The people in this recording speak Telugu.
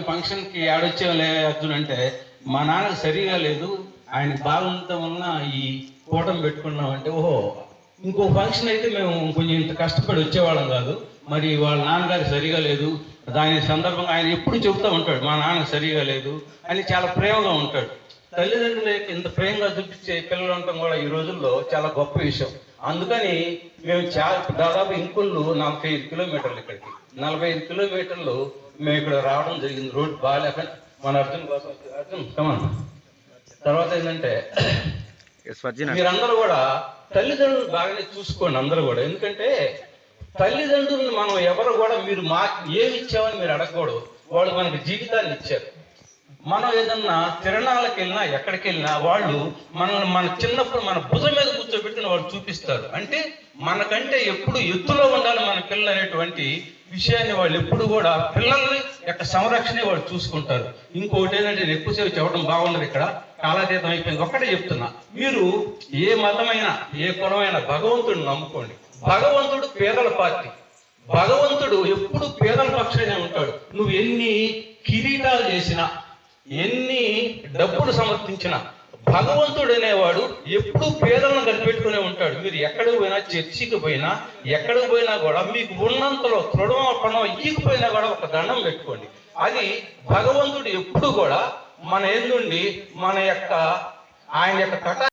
ఫంక్షన్కి ఆడొచ్చేవాళ్ళే అర్జున్ అంటే మా నాన్నకు సరిగా లేదు, ఆయన బాగుండటం వలన ఈ కూటమి పెట్టుకున్నాం అంటే, ఓహో ఇంకో ఫంక్షన్ అయితే మేము కొంచెం ఇంత కష్టపడి వచ్చేవాళ్ళం కాదు, మరి వాళ్ళ నాన్నగారు సరిగా లేదు, దాని సందర్భంగా ఆయన ఎప్పుడు చెబుతూ ఉంటాడు మా నాన్న సరిగా లేదు అని, చాలా ప్రేమగా ఉంటాడు. తల్లిదండ్రులకి ఇంత ప్రేమగా చూపించే పిల్లలు ఉండటం కూడా ఈ రోజుల్లో చాలా గొప్ప విషయం. అందుకని మేము దాదాపు ఇంకుళ్ళు 45 కిలోమీటర్లు, ఇక్కడికి 45 కిలోమీటర్లు మేము ఇక్కడ రావడం జరిగింది. రోడ్డు బాగాలేక మన అర్జున్ కోసం. అర్జున్ కమన్. తర్వాత ఏంటంటే మీరందరూ కూడా తల్లిదండ్రులు బాగానే చూసుకోండి అందరూ కూడా. ఎందుకంటే తల్లిదండ్రులను మనం ఎవరు కూడా మీరు మాకు ఏమి ఇచ్చామని మీరు అడగకూడదు. వాళ్ళు మనకు జీవితాన్ని ఇచ్చారు. మనం ఏదన్నా తిరణాలకు వెళ్ళినా ఎక్కడికి వెళ్ళినా వాళ్ళు మనల్ని మన చిన్నప్పుడు మన భుజం మీద కూర్చోబెట్టిన వాళ్ళు చూపిస్తారు. అంటే మనకంటే ఎప్పుడు ఎత్తులో ఉండాలి మన పిల్లలు అనేటువంటి విషయాన్ని వాళ్ళు ఎప్పుడు కూడా పిల్లల్ని యొక్క సంరక్షణ వాళ్ళు చూసుకుంటారు. ఇంకొకటి ఏంటంటే నేను ఎక్కువసేపు చెప్పడం బాగుండదు, ఇక్కడ కాలాతీతం అయిపోయింది. ఒక్కటే చెప్తున్నా, మీరు ఏ మతమైనా ఏ కులమైనా భగవంతుడిని నమ్ముకోండి. భగవంతుడు పేదల పార్టీ, భగవంతుడు ఎప్పుడు పేదల పక్షానే ఉంటాడు. నువ్వు ఎన్ని కిరీటాలు చేసినా ఎన్ని డబ్బులు సమర్థించినా భగవంతుడు అనేవాడు ఎప్పుడు పేదలను కనిపెట్టుకునే ఉంటాడు. మీరు ఎక్కడికి పోయినా, చర్చికి పోయినా, ఎక్కడికి పోయినా కూడా మీకు ఉన్నంతలో తృఢమపణం ఈగిపోయినా కూడా ఒక దండం పెట్టుకోండి. అది భగవంతుడు ఎప్పుడు కూడా మన ఎదుండి మన యొక్క ఆయన యొక్క